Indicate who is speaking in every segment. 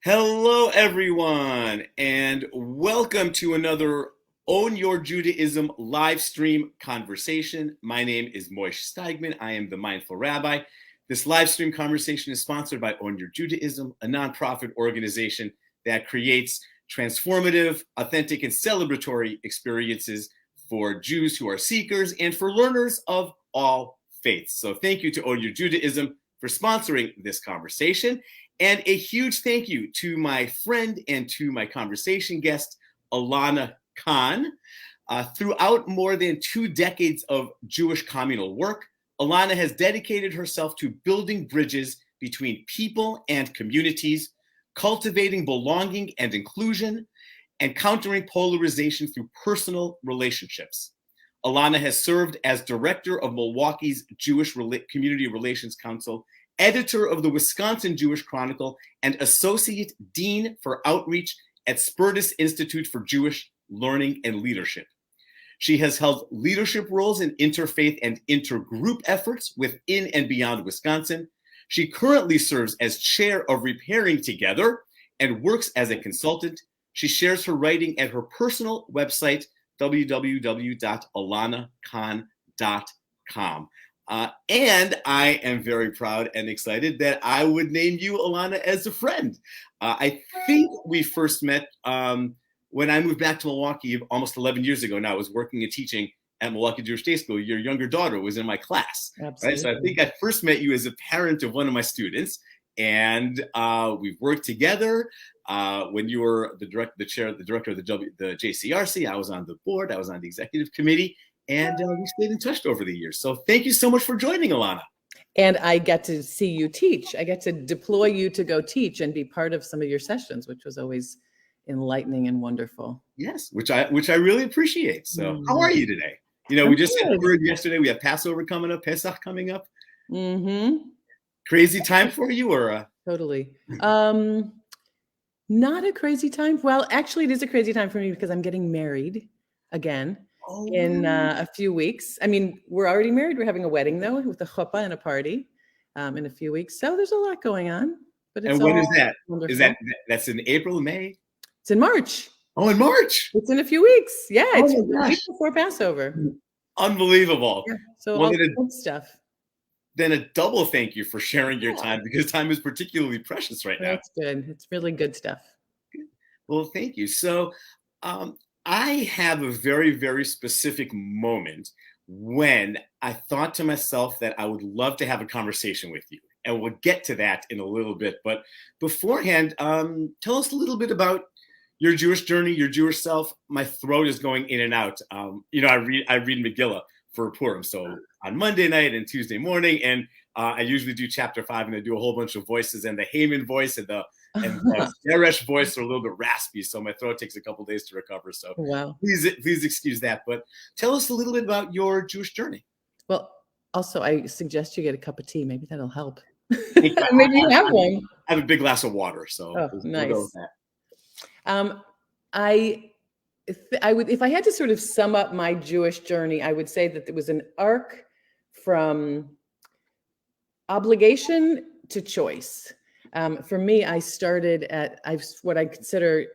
Speaker 1: Hello, everyone, and welcome to another Own Your Judaism live stream conversation. My name is Moish Steigman. I am the Mindful Rabbi. This live stream conversation is sponsored by Own Your Judaism, a nonprofit organization that creates transformative, authentic, and celebratory experiences for Jews who are seekers and for learners of all faiths. So thank you to Own Your Judaism for sponsoring this conversation. And a huge thank you to my friend and to my conversation guest, Elana Kahn. Throughout more than 2 decades of Jewish communal work, Elana has dedicated herself to building bridges between people and communities, cultivating belonging and inclusion, and countering polarization through personal relationships. Elana has served as director of Milwaukee's Jewish Community Relations Council, editor of the Wisconsin Jewish Chronicle, and associate dean for outreach at Spertus Institute for Jewish Learning and Leadership. She has held leadership roles in interfaith and intergroup efforts within and beyond Wisconsin. She currently serves as chair of Repairing Together and works as a consultant. She shares her writing at her personal website, www.elanakahn.com. And I am very proud and excited that I would name you, Elana, as a friend. I think we first met when I moved back to Milwaukee almost 11 years ago now. I was working and teaching at Milwaukee Jewish Day School. Your younger daughter was in my class.
Speaker 2: Absolutely.
Speaker 1: Right? So I think I first met you as a parent of one of my students. And we've worked together. When you were the director of the JCRC, I was on the board. I was on the executive committee. And we stayed in touch over the years. So thank you so much for joining, Elana.
Speaker 2: And I get to see you teach. I get to deploy you to go teach and be part of some of your sessions, which was always enlightening and wonderful.
Speaker 1: Yes, which I really appreciate. So how are you today? You know, we just had word yesterday. We have Passover coming up, Pesach coming up.
Speaker 2: Mm-hmm.
Speaker 1: Crazy time for you, or
Speaker 2: Totally. Not a crazy time. Well, actually, it is a crazy time for me because I'm getting married again. In a few weeks. I mean, we're already married. We're having a wedding though, with a chuppah and a party in a few weeks. So there's a lot going on. But it's
Speaker 1: and when is that?
Speaker 2: Wonderful.
Speaker 1: That's in April, May?
Speaker 2: It's in March.
Speaker 1: Oh, in March.
Speaker 2: It's in a few weeks. Yeah, it's a week before Passover.
Speaker 1: Unbelievable.
Speaker 2: Yeah, so all good stuff.
Speaker 1: Then a double thank you for sharing your time, because time is particularly precious right now.
Speaker 2: That's good. It's really good stuff.
Speaker 1: Good. Well, thank you. So I have a very, very specific moment when I thought to myself that I would love to have a conversation with you. And we'll get to that in a little bit. But beforehand, tell us a little bit about your Jewish journey, your Jewish self. My throat is going in and out. I read Megillah for Purim. So on Monday night and Tuesday morning, and I usually do chapter 5, and I do a whole bunch of voices, and the Haman voice and the Zeresh voice are a little bit raspy, so my throat takes a couple days to recover. So please excuse that. But tell us a little bit about your Jewish journey.
Speaker 2: Well, also, I suggest you get a cup of tea. Maybe that'll help. Maybe you have one.
Speaker 1: I have a big glass of water, so
Speaker 2: nice.
Speaker 1: We'll go with that.
Speaker 2: I would, if I had to sort of sum up my Jewish journey, I would say that there was an arc from obligation to choice. For me, I started at what I consider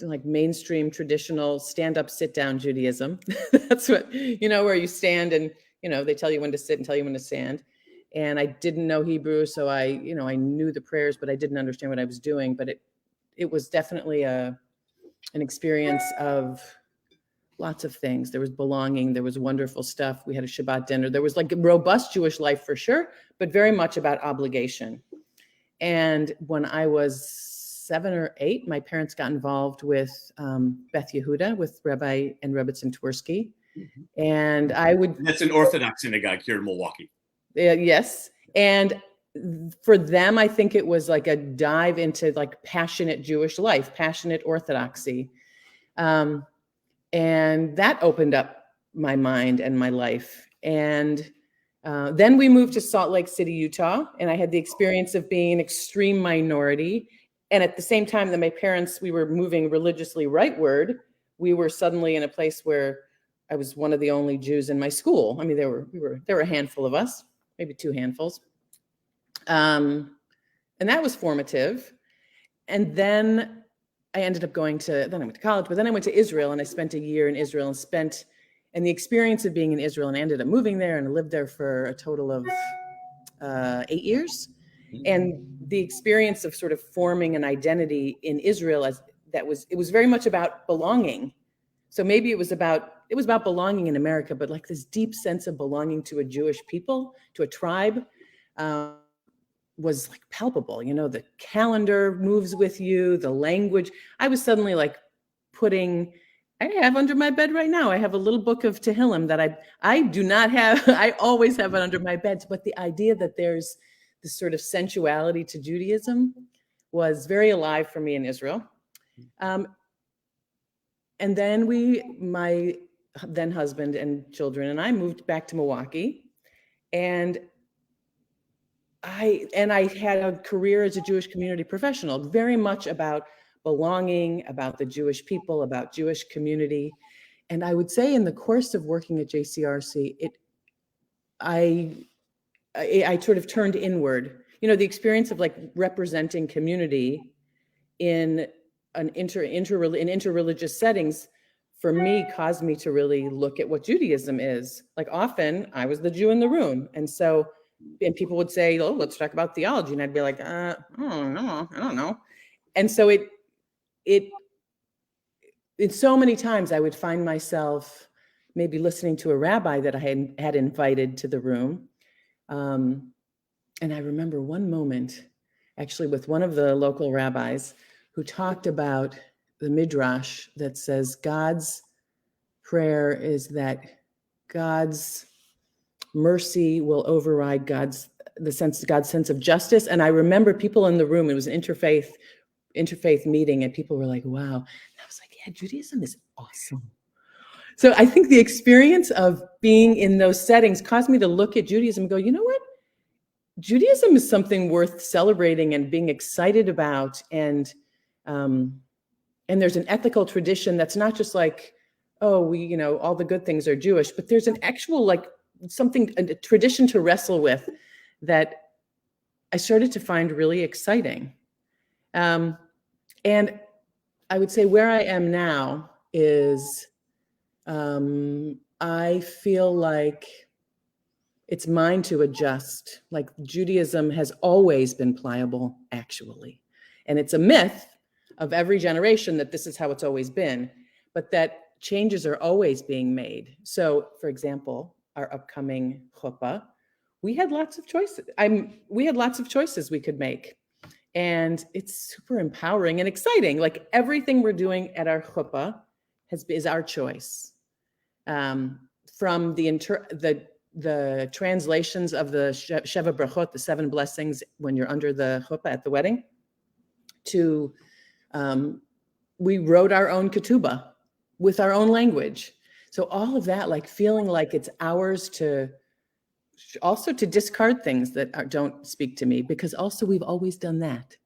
Speaker 2: like mainstream traditional stand-up, sit-down Judaism. That's what, where you stand and, they tell you when to sit and tell you when to stand. And I didn't know Hebrew, so I knew the prayers, but I didn't understand what I was doing. But it was definitely an experience of lots of things. There was belonging. There was wonderful stuff. We had a Shabbat dinner. There was like a robust Jewish life for sure, but very much about obligation. And when I was 7 or 8, my parents got involved with Beth Yehuda, with Rabbi and Rebbetzin Twersky. Mm-hmm. And
Speaker 1: that's an Orthodox synagogue here in Milwaukee.
Speaker 2: Yes. And for them, I think it was like a dive into like passionate Jewish life, passionate Orthodoxy. And that opened up my mind and my life. And then we moved to Salt Lake City, Utah, and I had the experience of being an extreme minority. And at the same time that my parents, we were moving religiously rightward, we were suddenly in a place where I was one of the only Jews in my school. I mean, there were a handful of us, maybe 2 handfuls. And that was formative. And then I ended up then I went to college, but then I went to Israel, and I spent a year in Israel and the experience of being in Israel, and I ended up moving there and I lived there for a total of 8 years. And the experience of sort of forming an identity in Israel it was very much about belonging. So maybe it was about belonging in America, but like this deep sense of belonging to a Jewish people, to a tribe, was like palpable. You know, the calendar moves with you, the language. I was suddenly like I have under my bed right now, I have a little book of Tehillim that I do not have. I always have it under my bed. But the idea that there's this sort of sensuality to Judaism was very alive for me in Israel. And then my then husband and children and I moved back to Milwaukee, and I had a career as a Jewish community professional, very much about belonging, about the Jewish people, about Jewish community. And I would say in the course of working at JCRC, I sort of turned inward. You know, the experience of like representing community in interreligious settings, for me, caused me to really look at what Judaism is. Like often I was the Jew in the room. And people would say, oh, let's talk about theology. And I'd be like, I don't know. And so so many times I would find myself maybe listening to a rabbi that I had invited to the room. And I remember one moment actually with one of the local rabbis who talked about the midrash that says God's prayer is that God's mercy will override God's sense of justice. And I remember people in the room, it was an interfaith meeting, and people were like, wow. And I was like, yeah, Judaism is awesome. So I think the experience of being in those settings caused me to look at Judaism and go, you know what? Judaism is something worth celebrating and being excited about. And there's an ethical tradition that's not just like, oh, all the good things are Jewish, but there's an actual a tradition to wrestle with that I started to find really exciting. And I would say where I am now is I feel like it's mine to adjust. Like Judaism has always been pliable, actually. And it's a myth of every generation that this is how it's always been, but that changes are always being made. So, for example, our upcoming chuppah, we had lots of choices. We had lots of choices we could make. And it's super empowering and exciting. Like everything we're doing at our chuppah is our choice. From the translations of the Sheva Brachot, the 7 blessings when you're under the chuppah at the wedding, to we wrote our own ketubah with our own language. So all of that, like feeling like it's ours to also to discard things that don't speak to me, because also we've always done that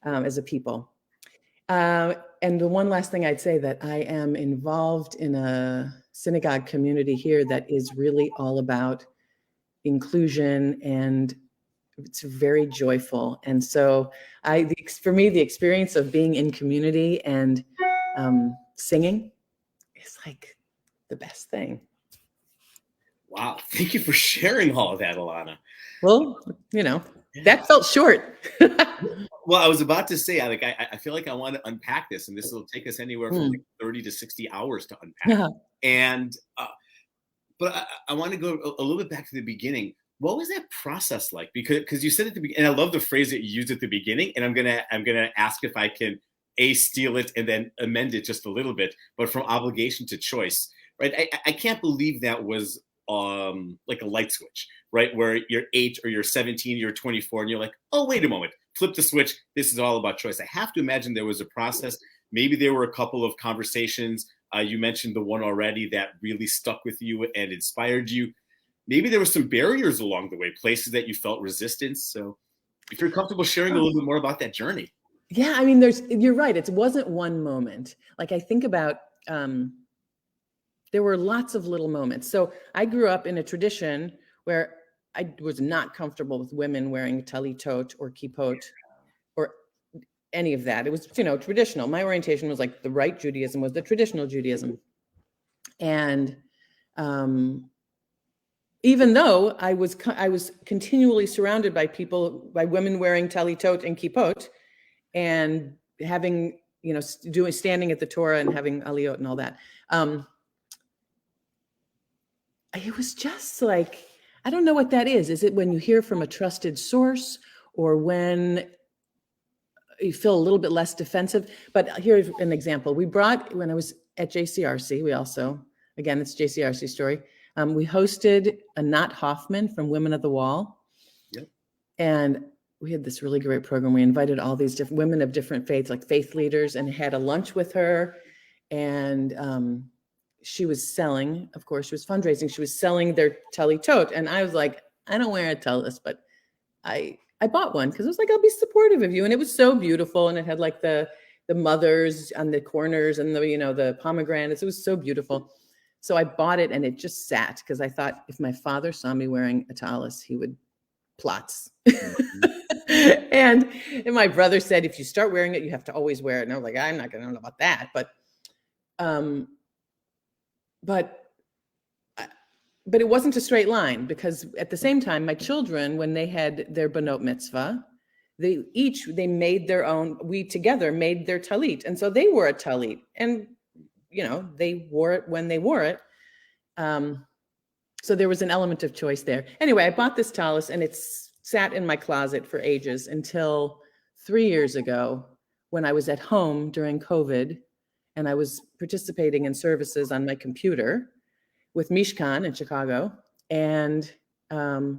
Speaker 2: as a people. And the one last thing I'd say, that I am involved in a synagogue community here that is really all about inclusion, and it's very joyful. And so for me, the experience of being in community and singing is like the best thing.
Speaker 1: Wow. Thank you for sharing all of that, Elana.
Speaker 2: Well, that felt short.
Speaker 1: Well, I was about to say, I feel like I want to unpack this, and this will take us anywhere from 30 to 60 hours to unpack.
Speaker 2: Yeah.
Speaker 1: And, but I want to go a little bit back to the beginning. What was that process like? Because you said at the beginning, and I love the phrase that you used at the beginning, and I'm gonna ask if I can steal it and then amend it just a little bit, but from obligation to choice, right? I can't believe that was like a light switch, right? Where you're 8 or you're 17, you're 24, and you're like, oh, wait a moment, flip the switch. This is all about choice. I have to imagine there was a process. Maybe there were a couple of conversations. You mentioned the one already that really stuck with you and inspired you. Maybe there were some barriers along the way, places that you felt resistance. So if you're comfortable sharing a little bit more about that journey.
Speaker 2: Yeah, I mean, you're right. It wasn't one moment. Like I think about, there were lots of little moments. So I grew up in a tradition where I was not comfortable with women wearing talitot or kippot, or any of that. It was, traditional. My orientation was like the right Judaism was the traditional Judaism. And even though I was continually surrounded by women wearing talitot and kippot, and having, standing at the Torah and having aliyot and all that. It was just like, I don't know what that is. Is it when you hear from a trusted source, or when you feel a little bit less defensive? But here's an example. When I was at JCRC, we also, again, it's JCRC story. We hosted Anat Hoffman from Women of the Wall.
Speaker 1: Yep.
Speaker 2: And we had this really great program. We invited all these different women of different faiths, like faith leaders, and had a lunch with her. And she was selling, of course, she was fundraising. She was selling their talitot. And I was like, I don't wear a talis, but I bought one because I was like, I'll be supportive of you. And it was so beautiful. And it had like the mothers on the corners and the pomegranates. It was so beautiful. So I bought it, and it just sat because I thought if my father saw me wearing a talis, he would plots. and my brother said, if you start wearing it, you have to always wear it. And I was like, I'm not going to know about that. But it wasn't a straight line, because at the same time, my children, when they had their banot mitzvah, they made their own. We together made their talit, and so they wore a talit, and they wore it when they wore it. So there was an element of choice there. Anyway, I bought this talis, and it's sat in my closet for ages until 3 years ago, when I was at home during COVID, and I was participating in services on my computer with Mishkan in Chicago. And I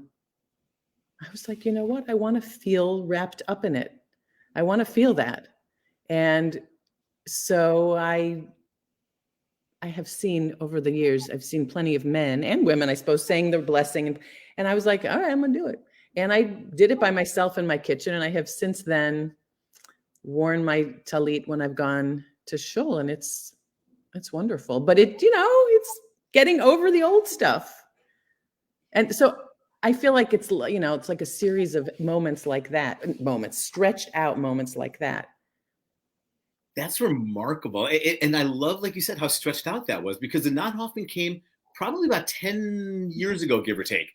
Speaker 2: was like, you know what? I want to feel wrapped up in it. I want to feel that. And so I have seen over the years, I've seen plenty of men and women, I suppose, saying their blessing. And I was like, all right, I'm going to do it. And I did it by myself in my kitchen. And I have since then worn my talit when I've gone to shul, and it's wonderful. But it's getting over the old stuff. And so I feel like it's like a series of moments like that, stretched out moments like that.
Speaker 1: That's remarkable. And I love, like you said, how stretched out that was, because the Anat Hoffman came probably about 10 years ago, give or take,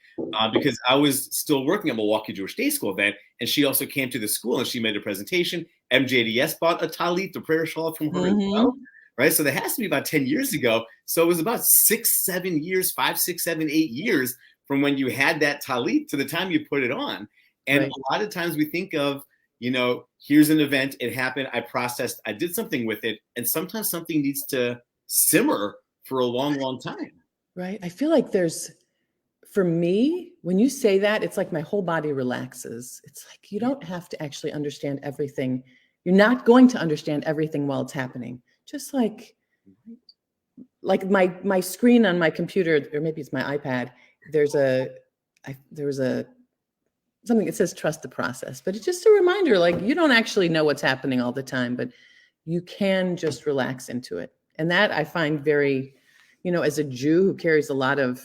Speaker 1: because I was still working at Milwaukee Jewish Day School then, and she also came to the school and she made a presentation. MJDS bought a talit, the prayer shawl, from her as well, right? So that has to be about 10 years ago. So it was about 6, 7 years, 5, 6, 7, 8 years from when you had that talit to the time you put it on. And right. A lot of times we think of, here's an event, it happened, I processed, I did something with it. And sometimes something needs to simmer for a long, long time.
Speaker 2: Right. I feel like for me, when you say that, it's like my whole body relaxes. It's like you don't have to actually understand everything. You're not going to understand everything while it's happening. Just like my screen on my computer, or maybe it's my iPad, there was something that says trust the process, but it's just a reminder, like you don't actually know what's happening all the time, but you can just relax into it. And that I find very, as a Jew who carries a lot of,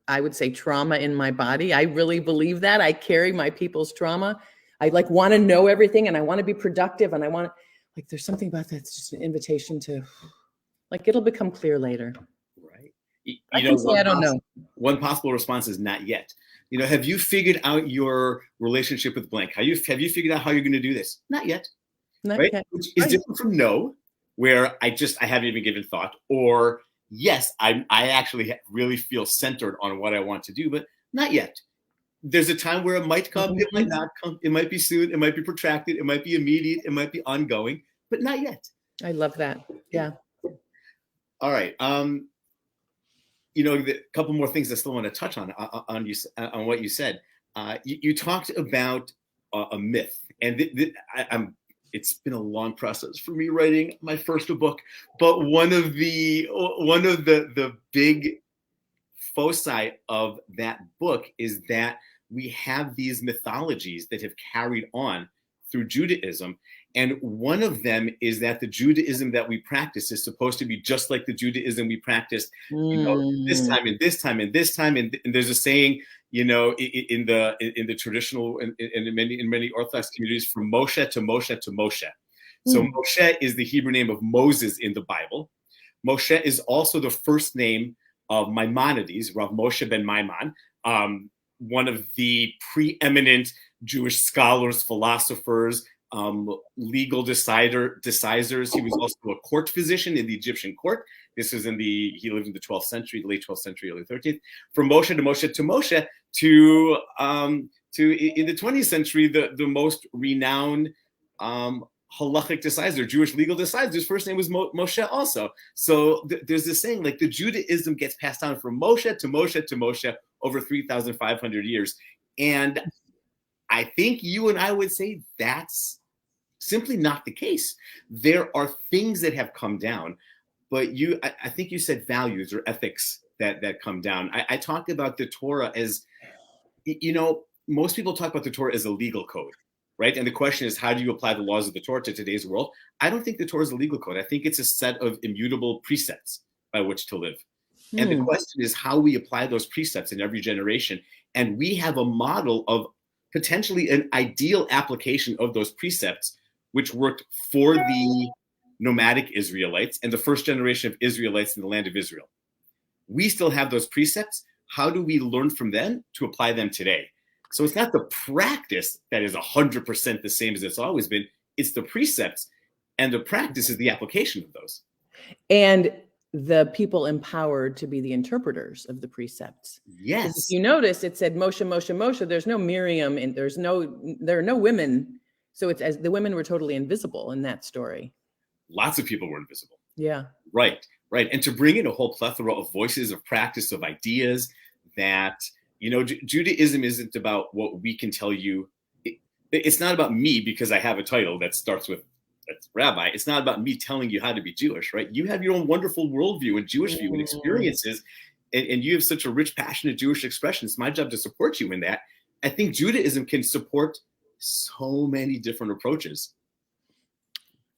Speaker 2: I would say, trauma in my body, I really believe that. I carry my people's trauma. I want to know everything, and I want to be productive, and I want to, there's something about that. It's just an invitation to, it'll become clear later.
Speaker 1: Right.
Speaker 2: I don't know.
Speaker 1: One possible response is not yet. Have you figured out your relationship with blank? Have you figured out how you're going to do this? Not yet.
Speaker 2: Not
Speaker 1: right?
Speaker 2: Yet.
Speaker 1: Which is different from no, where I haven't even given thought, or yes, I actually really feel centered on what I want to do, but not yet. There's a time where it might come, it might not come, it might be soon, it might be protracted, it might be immediate, it might be ongoing, but not yet.
Speaker 2: I love that. Yeah.
Speaker 1: All right. A couple more things I still want to touch on what you said. You talked about a myth, and it's been a long process for me writing my first book, but one of the big foci of that book is that we have these mythologies that have carried on through Judaism. And one of them is that the Judaism that we practice is supposed to be just like the Judaism we practiced, this time and this time and this time. And there's a saying, in the traditional in many Orthodox communities, from Moshe to Moshe to Moshe. So Moshe is the Hebrew name of Moses in the Bible. Moshe is also the first name of Maimonides, Rav Moshe ben Maimon, one of the preeminent Jewish scholars, philosophers, legal decisors. He was also a court physician in the Egyptian court. This was he lived in the 12th century, late 12th century, early 13th. From Moshe to Moshe to Moshe to in the 20th century, the most renowned halachic decisor, Jewish legal decisor, his first name was Moshe also. So there's this saying, like, the Judaism gets passed down from Moshe to Moshe to Moshe over 3,500 years. And I think you and I would say that's simply not the case. There are things that have come down, but I think you said values or ethics that come down. I talked about the Torah as, most people talk about the Torah as a legal code, right? And the question is, how do you apply the laws of the Torah to today's world? I don't think the Torah is a legal code. I think it's a set of immutable precepts by which to live. And the question is how we apply those precepts in every generation. And we have a model of potentially an ideal application of those precepts, which worked for the nomadic Israelites and the first generation of Israelites in the land of Israel. We still have those precepts. How do we learn from them to apply them today? So it's not the practice that is 100% the same as it's always been. It's the precepts, and the practice is the application of those.
Speaker 2: And the people empowered to be the interpreters of the precepts.
Speaker 1: Yes.
Speaker 2: If you notice, it said Moshe, Moshe, Moshe. There's no Miriam, and there are no women. So it's as the women were totally invisible in that story.
Speaker 1: Lots of people were invisible.
Speaker 2: Yeah.
Speaker 1: Right. And to bring in a whole plethora of voices, of practice, of ideas that, Judaism isn't about what we can tell you. It's not about me because I have a title that starts with that's Rabbi. It's not about me telling you how to be Jewish, right? You have your own wonderful worldview and Jewish view and experiences, and you have such a rich, passionate Jewish expression. It's my job to support you in that. I think Judaism can support so many different approaches.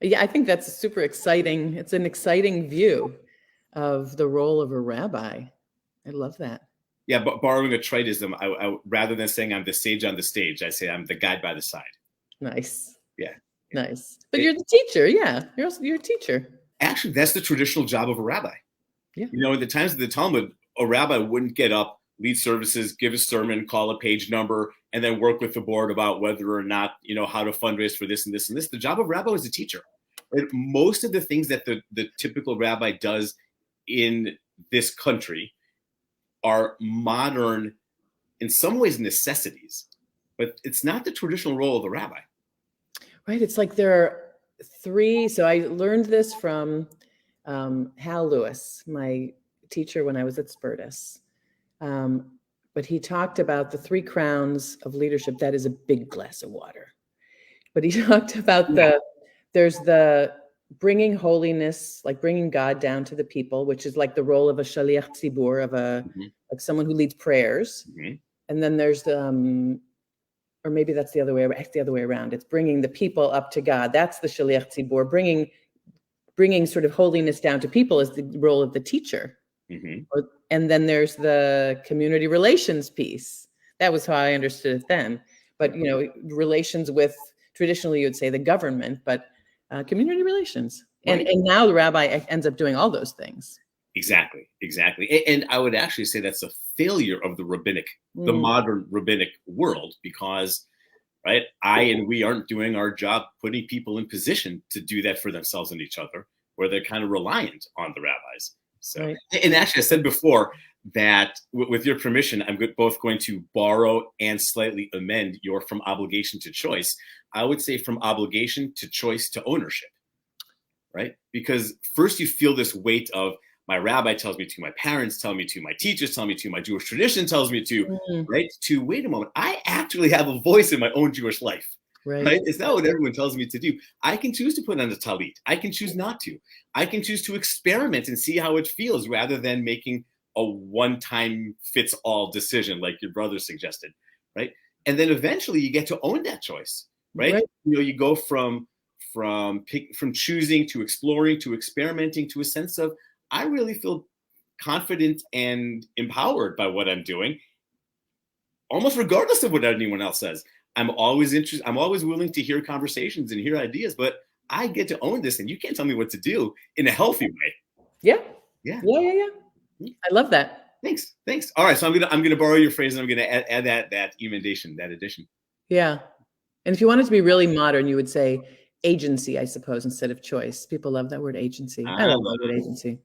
Speaker 2: Yeah, I think that's super exciting. It's an exciting view of the role of a rabbi. I love that.
Speaker 1: Yeah, but borrowing a tritism, I rather than saying I'm the sage on the stage, I say I'm the guide by the side.
Speaker 2: Nice.
Speaker 1: Yeah.
Speaker 2: Nice. But you're the teacher. Yeah. You're a teacher.
Speaker 1: Actually, that's the traditional job of a rabbi.
Speaker 2: Yeah.
Speaker 1: In the times of the Talmud, a rabbi wouldn't get up, lead services, give a sermon, call a page number, and then work with the board about whether or not, how to fundraise for this and this and this. The job of rabbi is a teacher. Right? Most of the things that the typical rabbi does in this country are modern, in some ways, necessities, but it's not the traditional role of the rabbi.
Speaker 2: Right. It's like there are three. So I learned this from Hal Lewis, my teacher when I was at Spertus. But he talked about the three crowns of leadership. That is a big glass of water. But he talked about there's the bringing holiness, like bringing God down to the people, which is like the role of a shaliach tzibur, of like someone who leads prayers. And then there's the, or maybe that's the other way around. It's bringing the people up to God. That's the shaliach tzibur. Bringing sort of holiness down to people is the role of the teacher. And then there's the community relations piece. That was how I understood it then. But, relations with, traditionally you would say the government, but community relations. Right. And now the rabbi ends up doing all those things.
Speaker 1: Exactly. And I would actually say that's a failure of the modern rabbinic world, because, right, we aren't doing our job putting people in position to do that for themselves and each other, where they're kind of reliant on the rabbis. So, right. And actually I said before that with your permission, I'm both going to borrow and slightly amend your from obligation to choice. I would say from obligation to choice to ownership, right? Because first you feel this weight of my rabbi tells me to, my parents tell me to, my teachers tell me to, my Jewish tradition tells me to, right? To wait a moment, I actually have a voice in my own Jewish life, right? It's not what everyone tells me to do. I can choose to put on a talit. I can choose not to. I can choose to experiment and see how it feels rather than making a one-time fits-all decision like your brother suggested, right? And then eventually you get to own that choice, right? You go from choosing to exploring to experimenting to a sense of, I really feel confident and empowered by what I'm doing. almost regardless of what anyone else says. I'm always interested. I'm always willing to hear conversations and hear ideas, but I get to own this, and you can't tell me what to do in a healthy way.
Speaker 2: Yeah.
Speaker 1: Yeah.
Speaker 2: Yeah. I love that.
Speaker 1: Thanks. All right, so I'm gonna borrow your phrase, and I'm gonna add that emendation, that addition.
Speaker 2: Yeah. And if you wanted to be really modern, you would say agency, I suppose, instead of choice. People love that word agency. I love that word agency.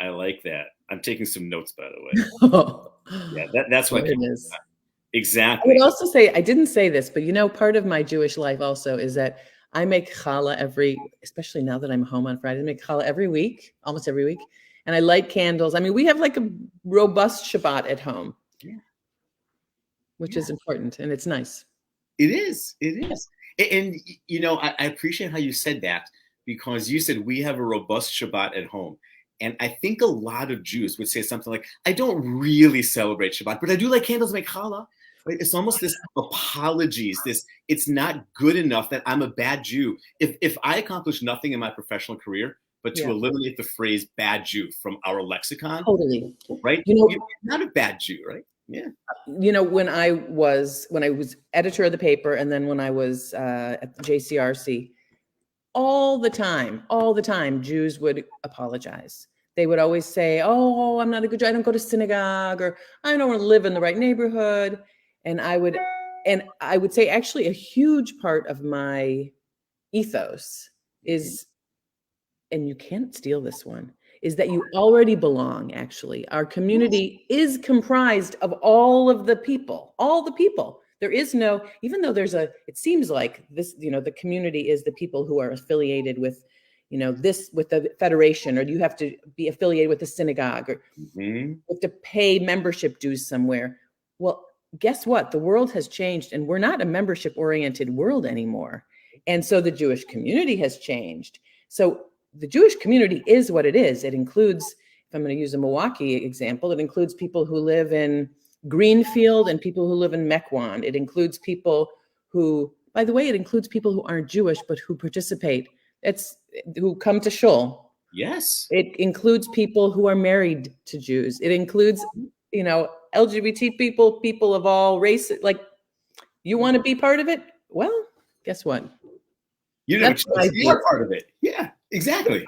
Speaker 1: I like that. I'm taking some notes, by the way. Yeah, that's what
Speaker 2: it is.
Speaker 1: Exactly.
Speaker 2: I would also say, I didn't say this, but part of my Jewish life also is that I make challah especially now that I'm home on Friday, I make challah every week, almost every week. And I light candles. I mean, we have like a robust Shabbat at home, which is important, and it's nice.
Speaker 1: It is. And, I appreciate how you said that, because you said we have a robust Shabbat at home. And I think a lot of Jews would say something like, I don't really celebrate Shabbat, but I do like candles, make challah. Right? It's almost this apologies, it's not good enough that I'm a bad Jew. If I accomplish nothing in my professional career, but to eliminate the phrase bad Jew from our lexicon.
Speaker 2: Totally.
Speaker 1: Right? You're not a bad Jew, right? Yeah.
Speaker 2: When I was editor of the paper, and then when I was at JCRC, all the time, Jews would apologize. They would always say, oh, I'm not a good Jew. I don't go to synagogue, or I don't want to live in the right neighborhood. And I would say, actually, a huge part of my ethos is, and you can't steal this one, is that you already belong, actually. Our community is comprised of all the people. There is no, even though it seems like this, the community is the people who are affiliated with, with the federation, or you have to be affiliated with the synagogue, or you have to pay membership dues somewhere. Well, guess what? The world has changed, and we're not a membership-oriented world anymore. And so the Jewish community has changed. So the Jewish community is what it is. It includes, if I'm going to use a Milwaukee example, it includes people who live in Greenfield and people who live in Mequon. It includes people who, by the way, it includes people who aren't Jewish, but who participate. Who come to shul.
Speaker 1: Yes.
Speaker 2: It includes people who are married to Jews. It includes, LGBT people of all races. Like, you want to be part of it? Well, guess what?
Speaker 1: You're part of it. Yeah, exactly.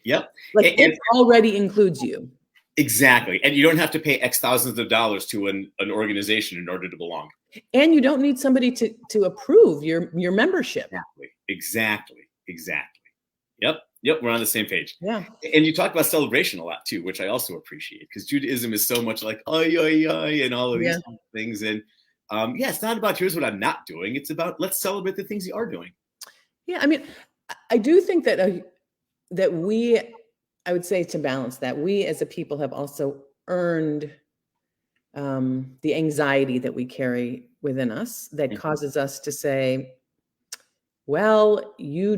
Speaker 1: Yep.
Speaker 2: It already includes you.
Speaker 1: Exactly. And you don't have to pay X thousands of dollars to an organization in order to belong.
Speaker 2: And you don't need somebody to approve your membership.
Speaker 1: Exactly. Yep. We're on the same page.
Speaker 2: Yeah.
Speaker 1: And you talk about celebration a lot too, which I also appreciate, because Judaism is so much like, and all of these things. And it's not about here's what I'm not doing. It's about let's celebrate the things you are doing. Yeah.
Speaker 2: I mean, I do think that I would say, to balance that, we as a people have also earned the anxiety that we carry within us that causes us to say, well, you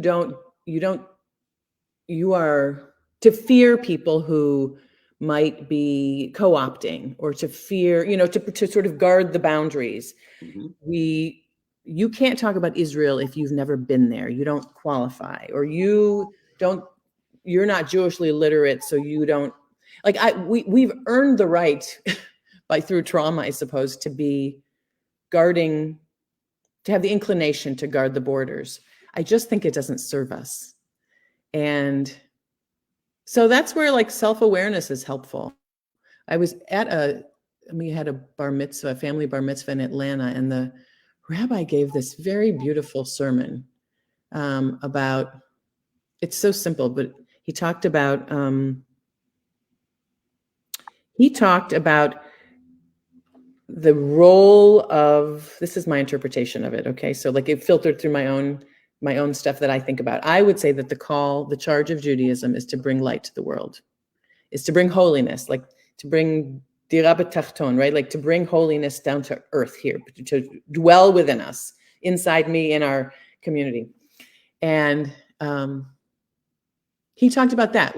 Speaker 2: are to fear people who might be co-opting, or to fear, to sort of guard the boundaries. You can't talk about Israel if you've never been there. You don't qualify, or you're not Jewishly literate, so you don't we've earned the right through trauma, I suppose, to be guarding, to have the inclination to guard the borders. I just think it doesn't serve us. And so that's where self-awareness is helpful. I was at we had a family bar mitzvah in Atlanta, and the rabbi gave this very beautiful sermon about, it's so simple, but he talked about the role of, this is my interpretation of it. Okay. So it filtered through my own stuff that I think about. I would say that the charge of Judaism is to bring light to the world, is to bring holiness, to bring dira b'tachton, right? To bring holiness down to earth here, to dwell within us, inside me, in our community. And he talked about that,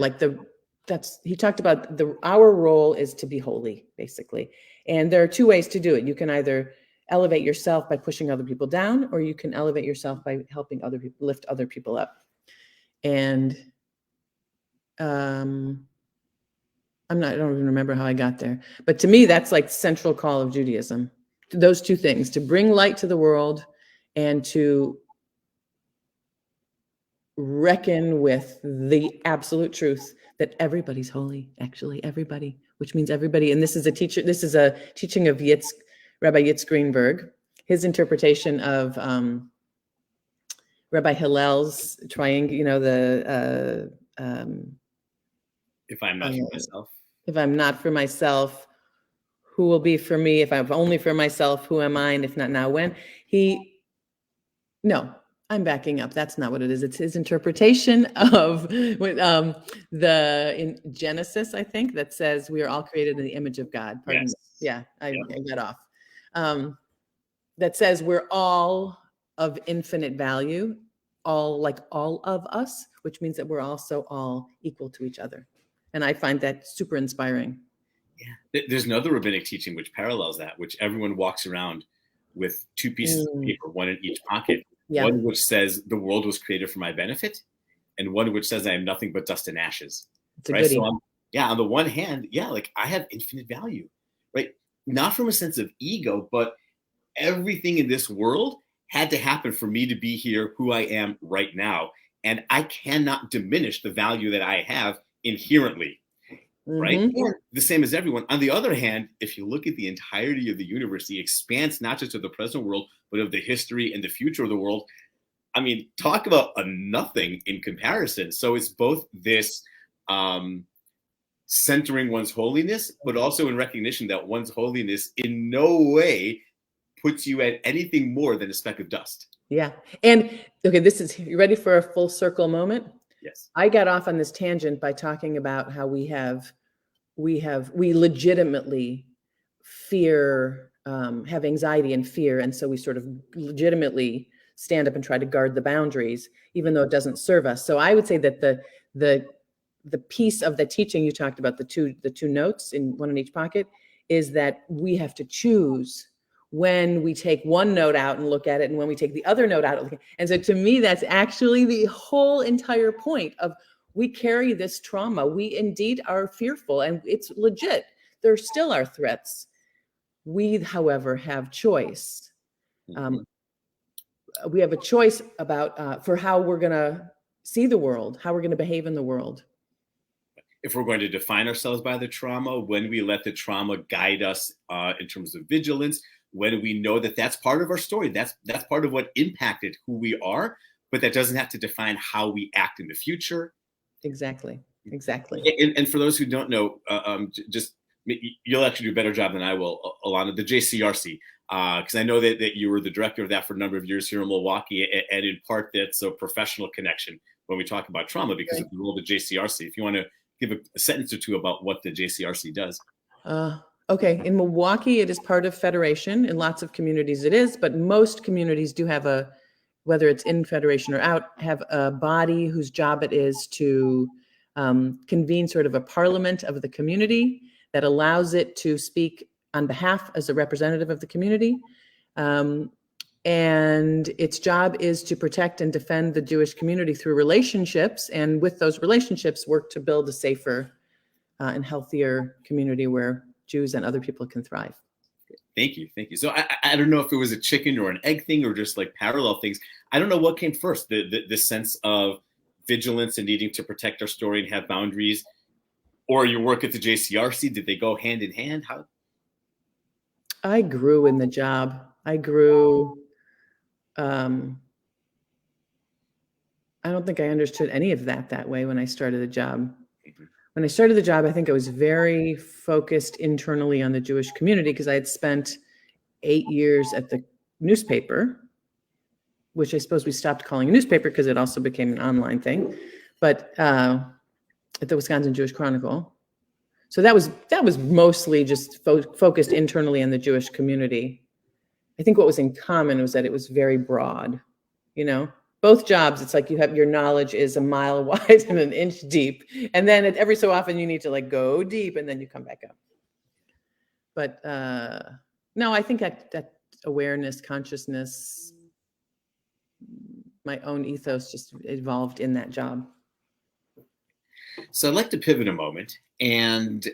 Speaker 2: our role is to be holy, basically. And there are two ways to do it. You can either elevate yourself by pushing other people down, or you can elevate yourself by helping other people, lift other people up. And I don't even remember how I got there, but to me, that's central call of Judaism, those two things, to bring light to the world and to reckon with the absolute truth that everybody's holy, actually everybody, which means everybody. And this is a teaching of Rabbi Yitz Greenberg, his interpretation of Rabbi Hillel's triangle,
Speaker 1: if I'm not for myself.
Speaker 2: If I'm not for myself, who will be for me? If I'm only for myself, who am I? And if not now, when? No, I'm backing up. That's not what it is. It's his interpretation of in Genesis, I think, that says we are all created in the image of God. Pardon me. Yeah, I got off. That says we're all of infinite value, all of us, which means that we're also all equal to each other. And I find that super inspiring.
Speaker 1: Yeah. There's another rabbinic teaching which parallels that, which everyone walks around with two pieces of paper, one in each pocket. Yeah. One which says the world was created for my benefit, and one which says I am nothing but dust and ashes.
Speaker 2: It's a goodie.
Speaker 1: So on the one hand, I have infinite value, right? Not from a sense of ego, but everything in this world had to happen for me to be here, who I am right now. And I cannot diminish the value that I have inherently, right? And the same as everyone. On the other hand, if you look at the entirety of the universe, the expanse, not just of the present world, but of the history and the future of the world, I mean, talk about a nothing in comparison. So it's both this centering one's holiness, but also in recognition that one's holiness in no way puts you at anything more than a speck of dust. Yeah.
Speaker 2: And okay, you ready for a full circle moment?
Speaker 1: Yes.
Speaker 2: I got off on this tangent by talking about how we legitimately fear, have anxiety and fear. And so we sort of legitimately stand up and try to guard the boundaries, even though it doesn't serve us. So I would say that the piece of the teaching you talked about, the two notes in one in each pocket, is that we have to choose when we take one note out and look at it and when we take the other note out. And so to me, that's actually the whole entire point of we carry this trauma. We indeed are fearful, and it's legit. There still are threats. We, however, have choice. We have a choice about for how we're going to see the world, how we're going to behave in the world.
Speaker 1: If we're going to define ourselves by the trauma, when we let the trauma guide us in terms of vigilance, when we know that that's part of our story, that's part of what impacted who we are, but that doesn't have to define how we act in the future.
Speaker 2: Exactly.
Speaker 1: And for those who don't know, just you'll actually do a better job than I will, Elana, the JCRC, because I know that you were the director of that for a number of years here in Milwaukee, and in part that's a professional connection when we talk about trauma because of the role of the JCRC. If you want to give a sentence or two about what the JCRC does.
Speaker 2: Okay. In Milwaukee, it is part of Federation. In lots of communities it is, but most communities do have whether it's in Federation or out, have a body whose job it is to convene sort of a parliament of the community that allows it to speak on behalf as a representative of the community. And its job is to protect and defend the Jewish community through relationships, and with those relationships work to build a safer and healthier community where Jews and other people can thrive.
Speaker 1: Thank you. So I don't know if it was a chicken or an egg thing or just like parallel things. I don't know what came first, the sense of vigilance and needing to protect our story and have boundaries, or your work at the JCRC. Did they go hand in hand? How?
Speaker 2: I grew in the job. I grew. I don't think I understood any of that way when I started the job. When I started the job, I think I was very focused internally on the Jewish community because I had spent 8 years at the newspaper, which I suppose we stopped calling a newspaper because it also became an online thing, but at the Wisconsin Jewish Chronicle. So that was mostly just focused internally on the Jewish community. I think what was in common was that it was very broad, Both jobs, it's like you have your knowledge is a mile wide and an inch deep. And then every so often you need to go deep and then you come back up. But no, I think that awareness, consciousness, my own ethos just evolved in that job.
Speaker 1: So I'd like to pivot a moment and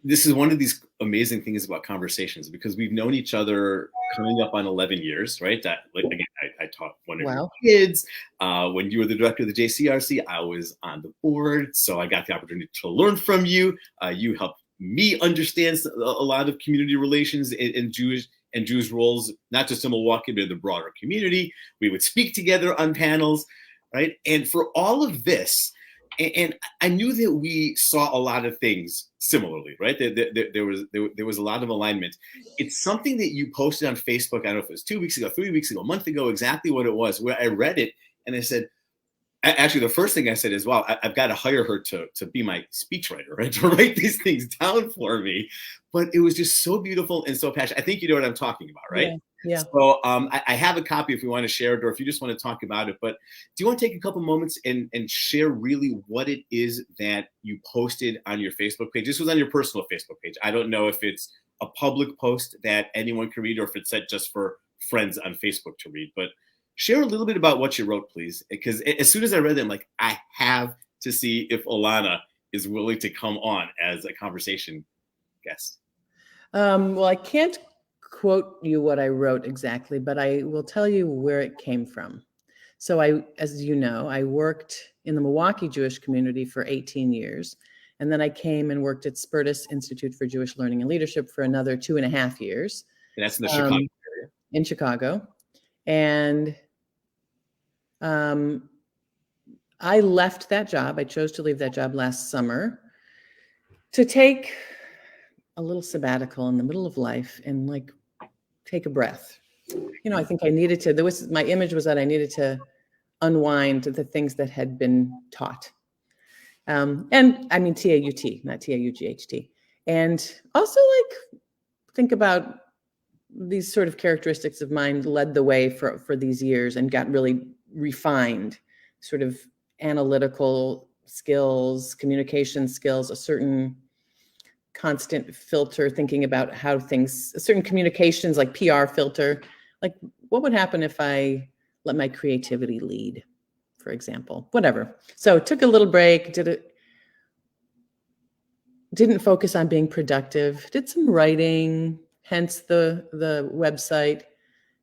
Speaker 1: this is one of these amazing things about conversations, because we've known each other coming up on 11 years, right? That, like, again, I taught one of your kids. When you were the director of the JCRC, I was on the board, so I got the opportunity to learn from you. You helped me understand a lot of community relations in Jewish roles, not just in Milwaukee, but in the broader community. We would speak together on panels, right? And for all of this, and I knew that we saw a lot of things similarly, right? There was a lot of alignment. It's something that you posted on Facebook. I don't know if it was 2 weeks ago, 3 weeks ago, a month ago, exactly what it was, where I read it and I said, actually, the first thing I said is, wow, I've got to hire her to be my speechwriter, right? To write these things down for me. But it was just so beautiful and so passionate. I think you know what I'm talking about, right?
Speaker 2: Yeah.
Speaker 1: So I have a copy if we want to share it, or if you just want to talk about it. But do you want to take a couple moments and share really what it is that you posted on your Facebook page? This was on your personal Facebook page. I don't know if it's a public post that anyone can read, or if it's set just for friends on Facebook to read. But share a little bit about what you wrote, please. Because as soon as I read it, I'm like, I have to see if Elana is willing to come on as a conversation guest.
Speaker 2: Well, I can't quote you what I wrote exactly, but I will tell you where it came from. So as you know, I worked in the Milwaukee Jewish community for 18 years. And then I came and worked at Spertus Institute for Jewish Learning and Leadership for another 2.5 years.
Speaker 1: And that's in the Chicago area.
Speaker 2: In Chicago. And I left that job. I chose to leave that job last summer to take a little sabbatical in the middle of life and like take a breath. You know, I think I needed to, my image was that I needed to unwind the things that had been taught. And I mean, TAUT, not TAUGHT. And also like think about these sort of characteristics of mine led the way for these years and got really refined, sort of analytical skills, communication skills, a certain constant filter, thinking about how things, certain communications like PR filter, like what would happen if I let my creativity lead, for example, whatever. So took a little break, didn't focus on being productive, did some writing, hence the website,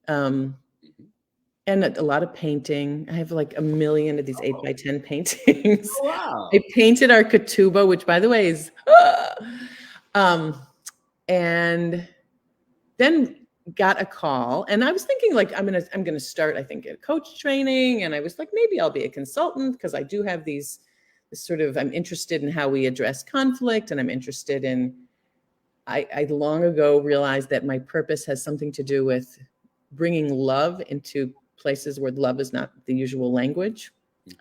Speaker 2: and a lot of painting. I have like 1 million of these 8x10 paintings.
Speaker 1: Oh, wow.
Speaker 2: I painted our ketubah, which by the way is, and then got a call, and I was thinking like, I'm gonna start, I think, a coach training. And I was like, maybe I'll be a consultant, because I do have these sort of, I'm interested in how we address conflict, and I'm interested in, I long ago realized that my purpose has something to do with bringing love into places where love is not the usual language.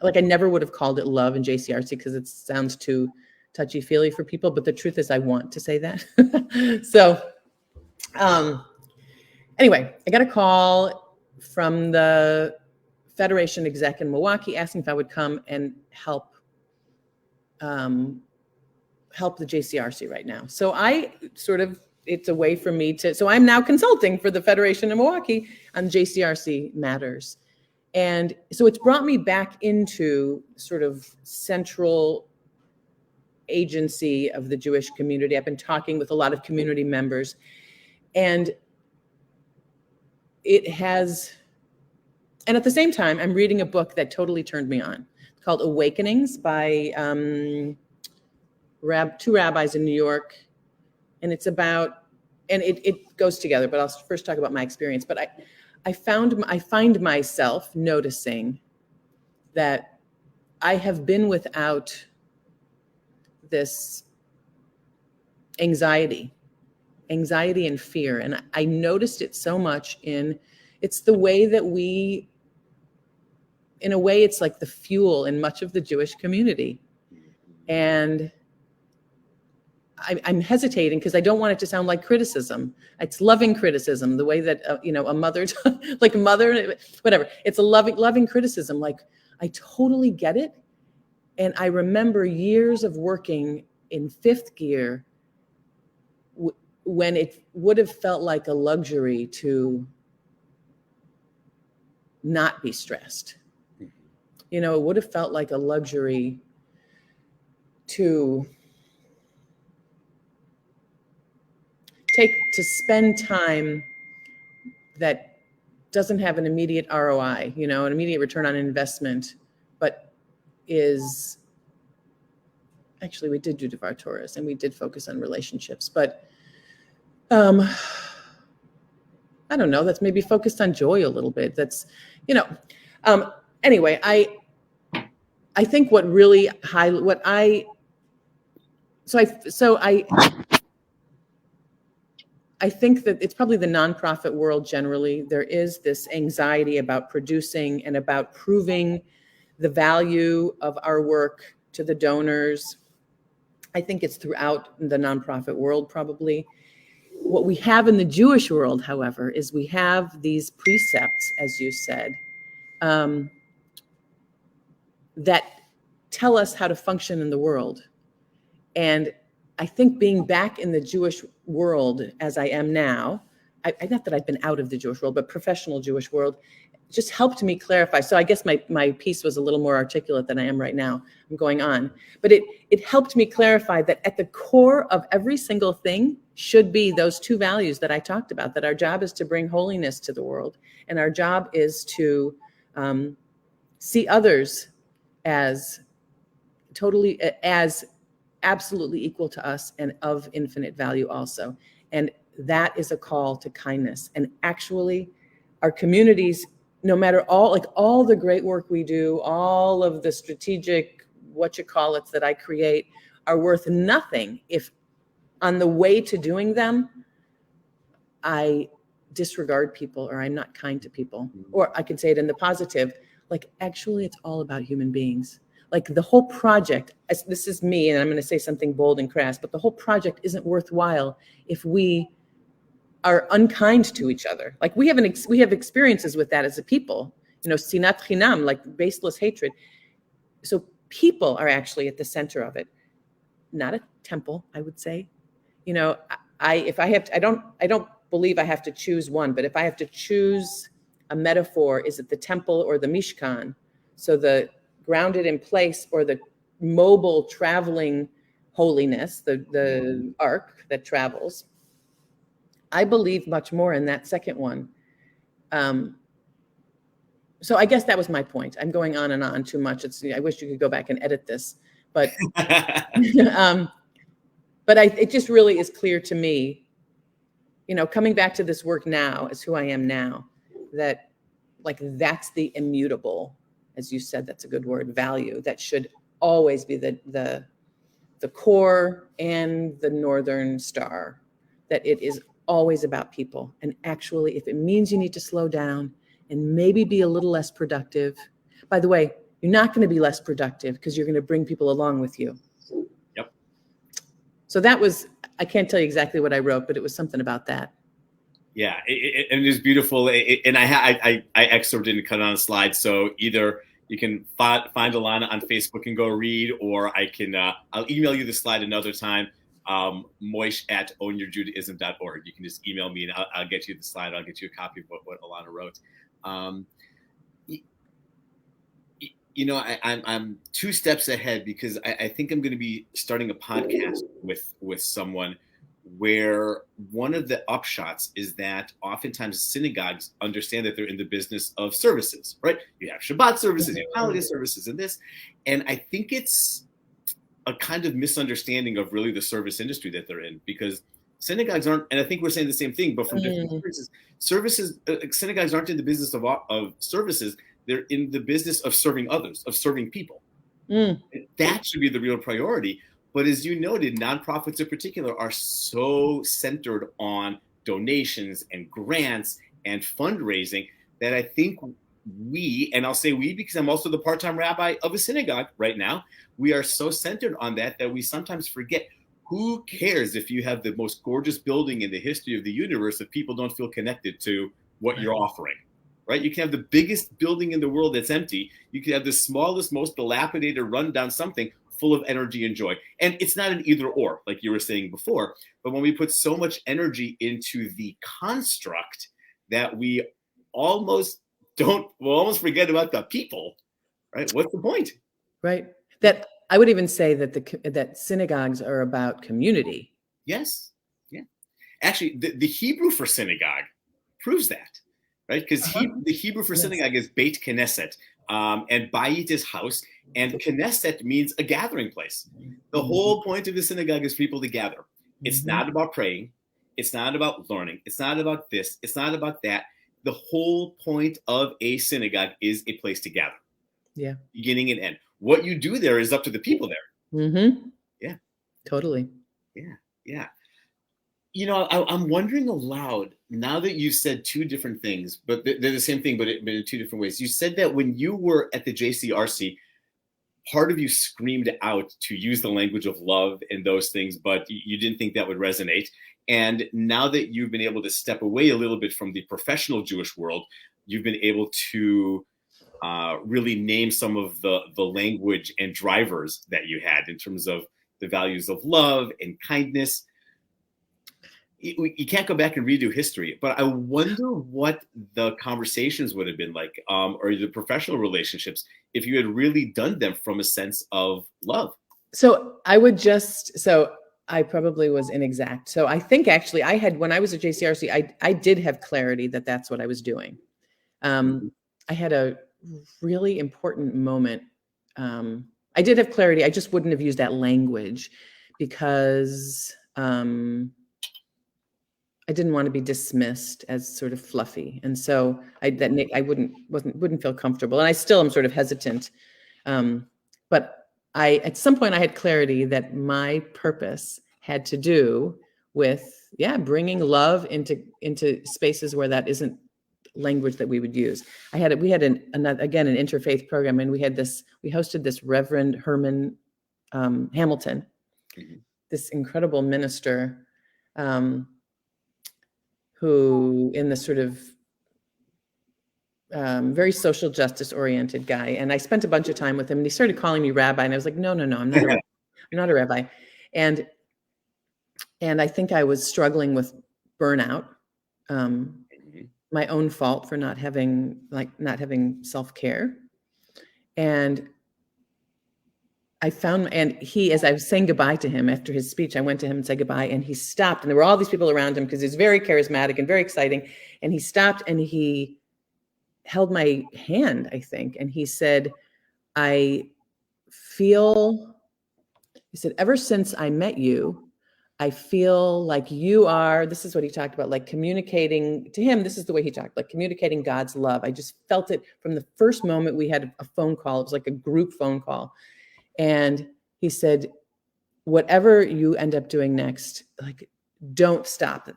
Speaker 2: Like I never would have called it love in JCRC because it sounds too touchy-feely for people, but the truth is I want to say that. So anyway, I got a call from the Federation exec in Milwaukee asking if I would come and help the JCRC right now. So I sort of, it's a way for me to, so I'm now consulting for the Federation in Milwaukee on JCRC matters. And so it's brought me back into sort of central agency of the Jewish community. I've been talking with a lot of community members, and it has, and at the same time, I'm reading a book that totally turned me on called Awakenings by two rabbis in New York. And it's about, and it goes together, but I'll first talk about my experience. But I find myself noticing that I have been without this anxiety and fear. And I noticed it so much it's the way that in a way, it's like the fuel in much of the Jewish community. And I'm hesitating because I don't want it to sound like criticism. It's loving criticism, the way that, a mother, like mother, whatever. It's a loving criticism. Like I totally get it. And I remember years of working in fifth gear when it would have felt like a luxury to not be stressed. It would have felt like a luxury to to spend time that doesn't have an immediate ROI, an immediate return on investment, but is actually, we did do Devar Torahs and we did focus on relationships, but I don't know, that's maybe focused on joy a little bit. That's, anyway, I think what really I think that it's probably the nonprofit world generally. There is this anxiety about producing and about proving the value of our work to the donors. I think it's throughout the nonprofit world probably. What we have in the Jewish world, however, is we have these precepts, as you said, that tell us how to function in the world. And I think being back in the Jewish world as I am now, not that I've been out of the Jewish world, but professional Jewish world, just helped me clarify. So I guess my piece was a little more articulate than I am right now. I'm going on. But it helped me clarify that at the core of every single thing should be those two values that I talked about, that our job is to bring holiness to the world. And our job is to see others as absolutely equal to us and of infinite value also. And that is a call to kindness. And actually, our communities, no matter all the great work we do, all of the strategic that I create are worth nothing if on the way to doing them, I disregard people or I'm not kind to people. Or I could say it in the positive, actually it's all about human beings. The whole project, this is me, and I'm going to say something bold and crass, but the whole project isn't worthwhile if we are unkind to each other. We have experiences with that as a people, sinat chinam, baseless hatred. So people are actually at the center of it, not a temple, I would say. I don't believe I have to choose one, but if I have to choose a metaphor, is it the temple or the Mishkan? So the grounded in place or the mobile traveling holiness, the ark that travels. I believe much more in that second one. So I guess that was my point. I'm going on and on too much. I wish you could go back and edit this, but it just really is clear to me, coming back to this work now as who I am now, that that's the immutable, as you said, that's a good word, value that should always be the core and the northern star, that it is always about people. And actually, if it means you need to slow down and maybe be a little less productive, by the way, you're not going to be less productive because you're going to bring people along with you.
Speaker 1: Yep.
Speaker 2: So that was, I can't tell you exactly what I wrote, but it was something about that.
Speaker 1: Yeah, and it was beautiful. And I excerpted and cut it on a slide. So either you can find Elana on Facebook and go read, or I'll email you the slide another time. Moish@ownyourjudaism.org. You can just email me and I'll get you the slide. I'll get you a copy of what Elana wrote. I'm two steps ahead because I think I'm going to be starting a podcast with someone where one of the upshots is that oftentimes synagogues understand that they're in the business of services, right? You have Shabbat services, you have holiday services and this. And I think it's a kind of misunderstanding of really the service industry that they're in, because synagogues aren't, and I think we're saying the same thing, but from different services, synagogues aren't in the business of services. They're in the business of serving others, of serving people. That should be the real priority. But as you noted, nonprofits in particular are so centered on donations and grants and fundraising that I think and I'll say we because I'm also the part-time rabbi of a synagogue right now, we are so centered on that we sometimes forget, who cares if you have the most gorgeous building in the history of the universe if people don't feel connected to what you're offering, right? You can have the biggest building in the world that's empty. You can have the smallest, most dilapidated, rundown something full of energy and joy. And it's not an either or, like you were saying before, but when we put so much energy into the construct that we almost forget about the people, right? What's the point?
Speaker 2: Right. That I would even say that that synagogues are about community.
Speaker 1: Yes. Yeah. Actually, the Hebrew for synagogue proves that, right? Because the Hebrew for synagogue is Beit Knesset, and Bayit is house, and Knesset means a gathering place. The whole point of the synagogue is people to gather. It's not about praying. It's not about learning. It's not about this. It's not about that. The whole point of a synagogue is a place to gather.
Speaker 2: Yeah.
Speaker 1: Beginning and end. What you do there is up to the people there. Yeah.
Speaker 2: Totally.
Speaker 1: Yeah. Yeah. You know, I'm wondering aloud, now that you've said two different things, but they're the same thing, but in two different ways. You said that when you were at the JCRC, part of you screamed out to use the language of love and those things, but you didn't think that would resonate. And now that you've been able to step away a little bit from the professional Jewish world, you've been able to really name some of the language and drivers that you had in terms of the values of love and kindness. You can't go back and redo history, but I wonder what the conversations would have been like, or the professional relationships, if you had really done them from a sense of love.
Speaker 2: So I probably was inexact. So I think actually when I was at JCRC, I did have clarity that that's what I was doing. I had a really important moment. I did have clarity. I just wouldn't have used that language because I didn't want to be dismissed as sort of fluffy, and so I wouldn't feel comfortable, and I still am sort of hesitant. But at some point I had clarity that my purpose had to do with bringing love into spaces where that isn't language that we would use. We had an interfaith program, and we hosted this Reverend Herman Hamilton, this incredible minister. Who in this sort of very social justice oriented guy. And I spent a bunch of time with him, and he started calling me Rabbi. And I was like, no, I'm not a rabbi. And I think I was struggling with burnout, my own fault for not having self-care. And he, as I was saying goodbye to him after his speech, I went to him and said goodbye, and he stopped, and there were all these people around him because he's very charismatic and very exciting. And he stopped and he held my hand, I think. And he said, he said, ever since I met you, I feel like you are, this is what he talked about, like communicating to him. This is the way he talked, like communicating God's love. I just felt it from the first moment we had a phone call. It was like a group phone call. And he said, whatever you end up doing next, like, don't stop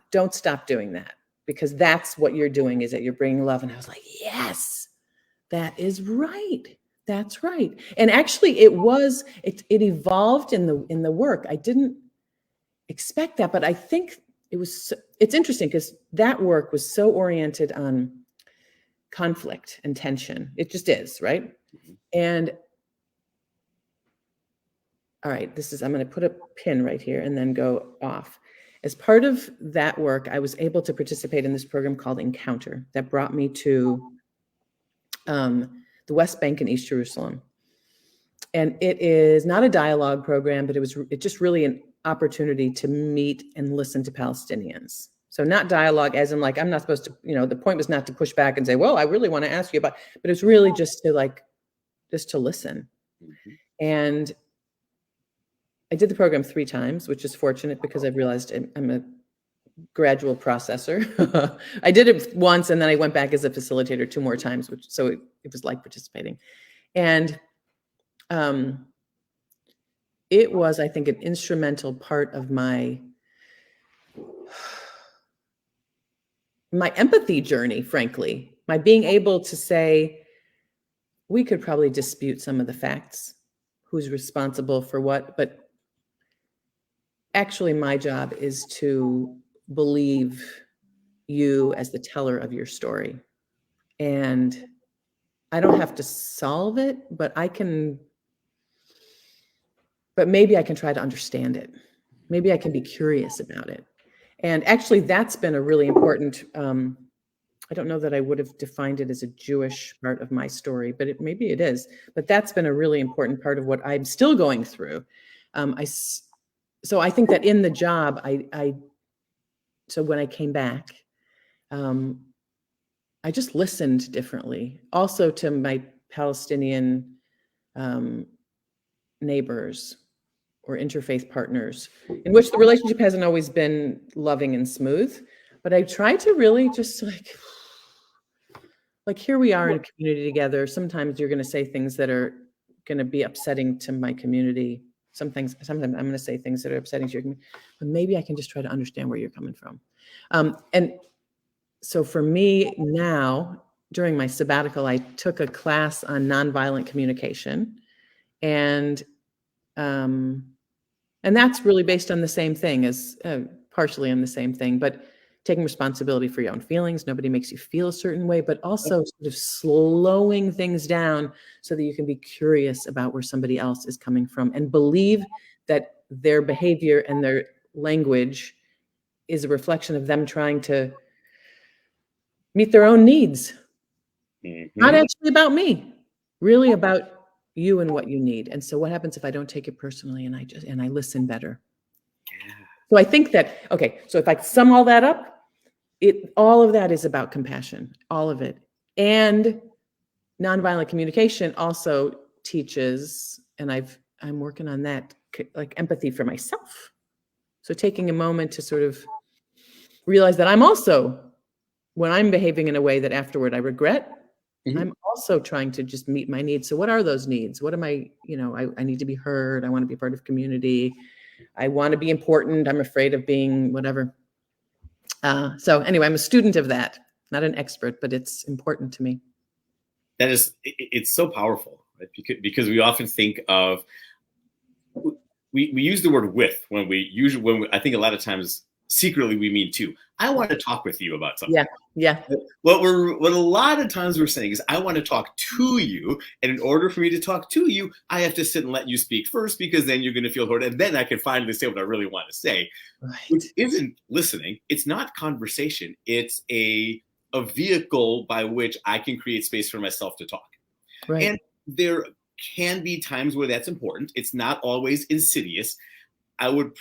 Speaker 2: doing that, because that's what you're doing, is that you're bringing love. And I was like, yes, that is right. That's right. And actually it evolved in the work. I didn't expect that, but I think it's interesting because that work was so oriented on conflict and tension. It just is, right? And all right, I'm going to put a pin right here and then go off. As part of that work, I was able to participate in this program called Encounter that brought me to the West Bank and East Jerusalem. And it is not a dialogue program, but it's just really an opportunity to meet and listen to Palestinians. So not dialogue as in like, I'm not supposed to, the point was not to push back and say, well, I really want to ask you about, but it's really just to listen. And I did the program 3 times, which is fortunate because I've realized I'm a gradual processor. I did it once, and then I went back as a facilitator 2 more times, so it was like participating. And it was, I think, an instrumental part of my empathy journey, frankly, my being able to say, we could probably dispute some of the facts, who's responsible for what, but actually my job is to believe you as the teller of your story. And I don't have to solve it, but maybe I can try to understand it. Maybe I can be curious about it. And actually that's been a really important, I don't know that I would have defined it as a Jewish part of my story, but maybe it is, but that's been a really important part of what I'm still going through. So I think that in the job, I so when I came back, I just listened differently. Also to my Palestinian neighbors or interfaith partners, in which the relationship hasn't always been loving and smooth. But I try to really just like here we are in a community together. Sometimes you're going to say things that are going to be upsetting to my community. Sometimes I'm going to say things that are upsetting to your community, but maybe I can just try to understand where you're coming from. And so for me now, during my sabbatical, I took a class on nonviolent communication, and that's really based on the same thing as partially on the same thing, but taking responsibility for your own feelings. Nobody makes you feel a certain way, but also sort of slowing things down so that you can be curious about where somebody else is coming from and believe that their behavior and their language is a reflection of them trying to meet their own needs. Not actually about me, really about you and what you need. And so what happens if I don't take it personally and I listen better? So I think that, okay, so if I sum all that up, all of that is about compassion, all of it. And nonviolent communication also teaches, and I'm working on that, like empathy for myself. So taking a moment to sort of realize that I'm also, when I'm behaving in a way that afterward I regret, I'm also trying to just meet my needs. So what are those needs? What am I need to be heard. I want to be part of community. I want to be important. I'm afraid of being whatever. So anyway, I'm a student of that, not an expert, but it's important to me.
Speaker 1: It's so powerful, right? Because we often think of, we use the word with when I think a lot of times secretly we mean to. I want to talk with you about something.
Speaker 2: Yeah.
Speaker 1: What a lot of times we're saying is, I want to talk to you, and in order for me to talk to you, I have to sit and let you speak first, because then you're going to feel heard, and then I can finally say what I really want to say.
Speaker 2: Right.
Speaker 1: Which isn't listening. It's not conversation. It's a vehicle by which I can create space for myself to talk.
Speaker 2: Right.
Speaker 1: And there can be times where that's important. It's not always insidious. I would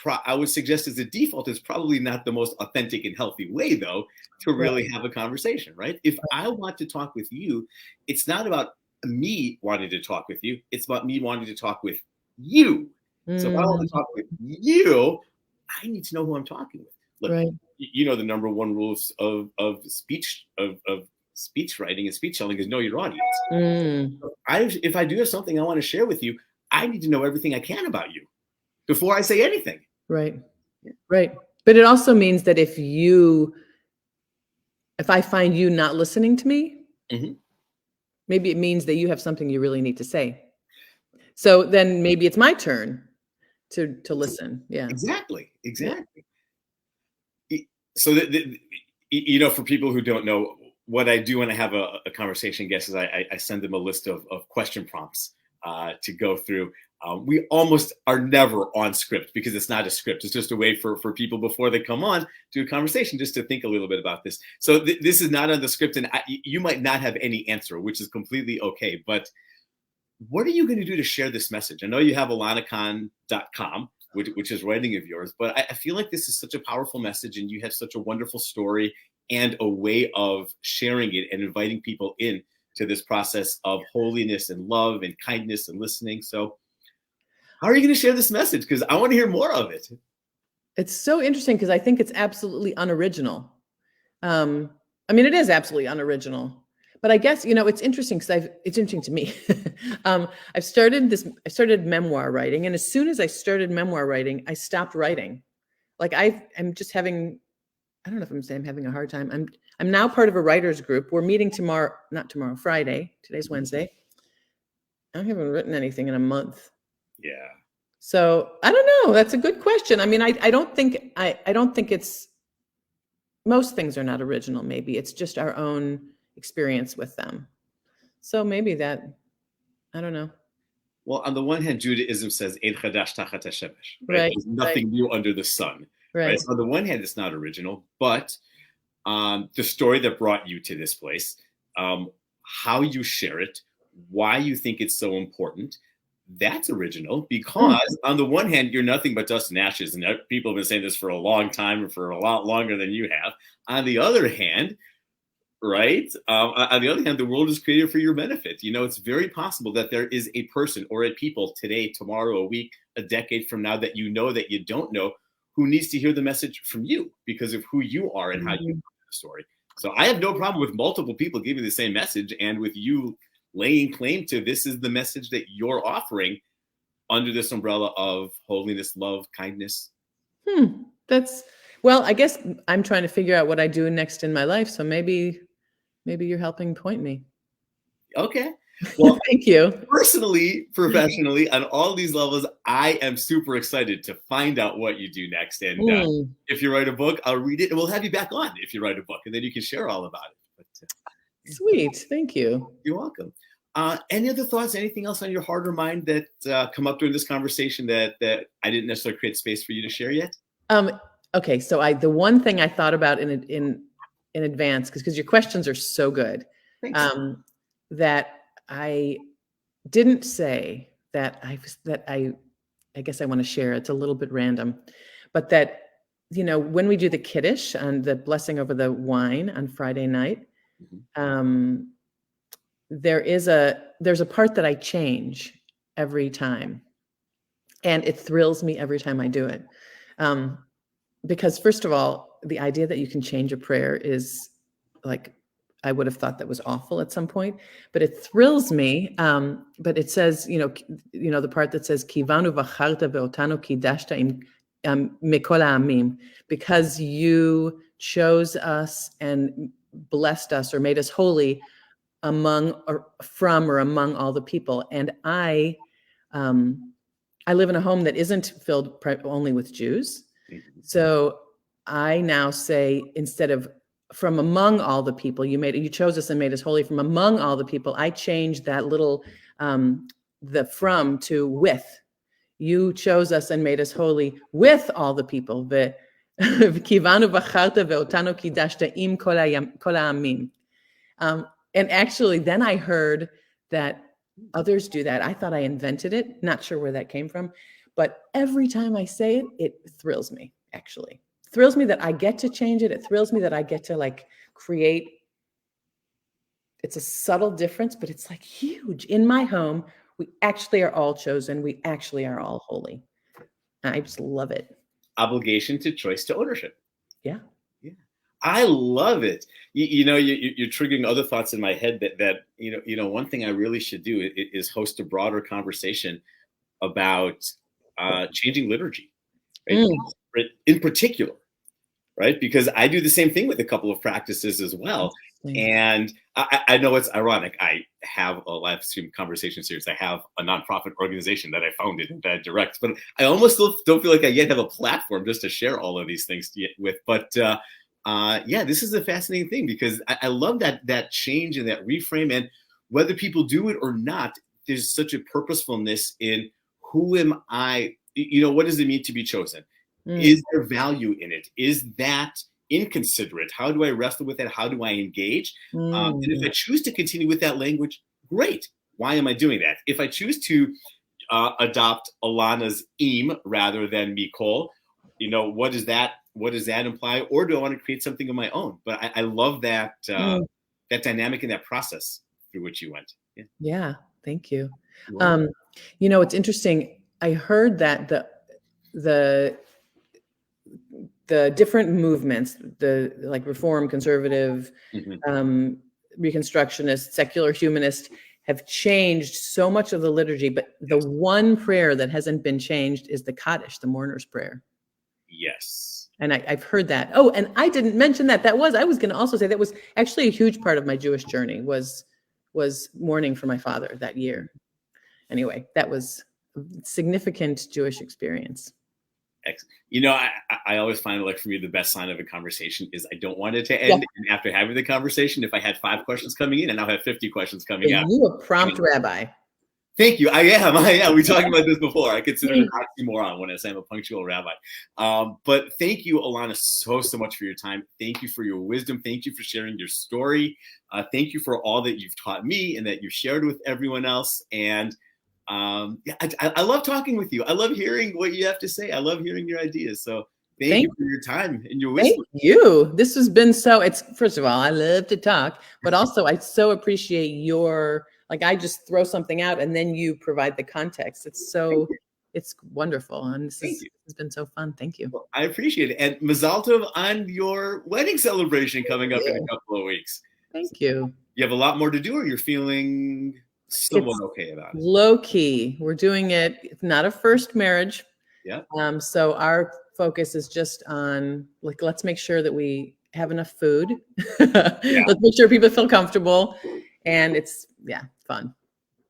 Speaker 1: suggest as a default, it's probably not the most authentic and healthy way, though, to really have a conversation, right? If I want to talk with you, it's not about me wanting to talk with you. It's about me wanting to talk with you. So if I want to talk with you, I need to know who I'm talking with. Look, you know, the number one rules of speech, of speech writing and speech telling is know your audience. If I do have something I want to share with you, I need to know everything I can about you before I say anything.
Speaker 2: Right. But it also means that if I find you not listening to me, maybe it means that you have something you really need to say. So then maybe it's my turn to listen. Yeah.
Speaker 1: Exactly. So you know, for people who don't know, what I do when I have a conversation guest is I send them a list of question prompts to go through. We almost are never on script, because it's not a script. It's just a way for people before they come on to a conversation just to think a little bit about this. So this is not on the script, and you might not have any answer, which is completely okay. But what are you going to do to share this message? I know you have elanakahn.com, which is writing of yours, but I feel like this is such a powerful message, and you have such a wonderful story and a way of sharing it and inviting people in to this process of holiness and love and kindness and listening. So how are you going to share this message? Because I want to hear more of it.
Speaker 2: It's so interesting, because I think it's absolutely unoriginal. I mean, it is absolutely unoriginal. But I guess, you know, it's interesting because it's interesting to me. I started memoir writing. And as soon as I started memoir writing, I stopped writing. Like I'm just having, I don't know if I'm saying I'm having a hard time. I'm now part of a writer's group. We're meeting Friday. Today's Wednesday. I haven't written anything in a month.
Speaker 1: Yeah.
Speaker 2: So I don't know. That's a good question. I mean, I don't think it's, most things are not original. Maybe it's just our own experience with them. So maybe that, I don't know.
Speaker 1: Well, on the one hand, Judaism says Ein chadash tachat hashemesh, right? There's nothing new under the sun. Right. So on the one hand, it's not original, but the story that brought you to this place, how you share it, why you think it's so important, that's original, because on the one hand, you're nothing but dust and ashes. And people have been saying this for a long time, or for a lot longer than you have. On the other hand, right? On the other hand, the world is created for your benefit. It's very possible that there is a person or a people today, tomorrow, a week, a decade from now that that you don't know, who needs to hear the message from you because of who you are and how you tell the story. So I have no problem with multiple people giving the same message, and with you laying claim to this is the message that you're offering under this umbrella of holiness, love, kindness.
Speaker 2: Well, I guess I'm trying to figure out what I do next in my life. So maybe you're helping point me.
Speaker 1: Okay. Well,
Speaker 2: thank you.
Speaker 1: Personally, professionally, on all these levels, I am super excited to find out what you do next. And if you write a book, I'll read it, and we'll have you back on if you write a book, and then you can share all about it. But,
Speaker 2: sweet. Thank you.
Speaker 1: You're welcome. Any other thoughts, anything else on your heart or mind that come up during this conversation that I didn't necessarily create space for you to share yet?
Speaker 2: Okay. So the one thing I thought about in advance, because your questions are so good, that I didn't say that I guess I want to share. It's a little bit random, but that, when we do the Kiddush and the blessing over the wine on Friday night, there's a part that I change every time, and it thrills me every time I do it. Because first of all, the idea that you can change a prayer is like, I would have thought that was awful at some point, but it thrills me. But it says, the part that says, Kivanu v'charta ve'otanu kidashta im mikol ha'amim, because you chose us and blessed us or made us holy among all the people. And I live in a home that isn't filled only with Jews. So I now say, instead of from among all the people, you chose us and made us holy from among all the people, I changed that little, the from to with. You chose us and made us holy with all the people. Kivanu v'charta ve'otanu kidashta im kol ha'amim. And actually, then I heard that others do that. I thought I invented it. Not sure where that came from. But every time I say it, it thrills me, actually. It thrills me that I get to change it. It thrills me that I get to create. It's a subtle difference, but it's huge. In my home, we actually are all chosen. We actually are all holy. I just love it.
Speaker 1: Obligation to choice to ownership.
Speaker 2: Yeah.
Speaker 1: I love it. You're triggering other thoughts in my head that one thing I really should do is host a broader conversation about changing liturgy, right? In particular, right? Because I do the same thing with a couple of practices as well. And I know it's ironic. I have a live stream conversation series. I have a nonprofit organization that I founded and that I direct, but I almost still don't feel like I yet have a platform just to share all of these things with. But this is a fascinating thing, because I love that change and that reframe. And whether people do it or not, there's such a purposefulness in who am I? What does it mean to be chosen? Is there value in it? Is that inconsiderate? How do I wrestle with that? How do I engage? And if I choose to continue with that language, great. Why am I doing that? If I choose to adopt Elana's im rather than Mikol, what does that imply? Or do I want to create something of my own? But I love that that dynamic and that process through which you went.
Speaker 2: Yeah, thank you. It's interesting. I heard that the different movements, the Reform, Conservative, Reconstructionist, Secular Humanist, have changed so much of the liturgy, but the one prayer that hasn't been changed is the Kaddish, the mourner's prayer.
Speaker 1: Yes.
Speaker 2: And I've heard that. Oh, and I didn't mention that. I was going to also say that was actually a huge part of my Jewish journey was mourning for my father that year. Anyway, that was a significant Jewish experience.
Speaker 1: Excellent. I always find for me, the best sign of a conversation is I don't want it to end. And after having the conversation, if I had 5 questions coming in, and now have 50 questions coming out.
Speaker 2: You a prompt rabbi.
Speaker 1: Thank you. I am. We talked about this before. I consider an oxymoron when I say I'm a punctual rabbi. But thank you, Elana, so much for your time. Thank you for your wisdom. Thank you for sharing your story. Thank you for all that you've taught me and that you shared with everyone else. And Yeah, I love talking with you. I love hearing what you have to say. I love hearing your ideas. So thank you for your time and your
Speaker 2: Thank
Speaker 1: wisdom.
Speaker 2: you. This has been it's first of all, I love to talk, but also I so appreciate your, like, I just throw something out and then you provide the context. It's wonderful. And has been so fun. Thank you.
Speaker 1: Well, I appreciate it. And Mazal Tov on your wedding celebration coming up in a couple of weeks.
Speaker 2: Thank you.
Speaker 1: You have a lot more to do, or you're feeling somewhat okay about it?
Speaker 2: Low key. We're doing it. It's not a first marriage.
Speaker 1: Yeah.
Speaker 2: So our focus is just on, like, let's make sure that we have enough food. Let's make sure people feel comfortable, and it's fun.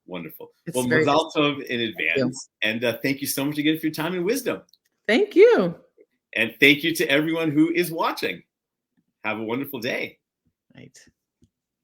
Speaker 1: Wonderful.
Speaker 2: It's
Speaker 1: well, Mazal Tov in advance, and thank you so much again for your time and wisdom.
Speaker 2: Thank you.
Speaker 1: And thank you to everyone who is watching. Have a wonderful day.
Speaker 2: Right.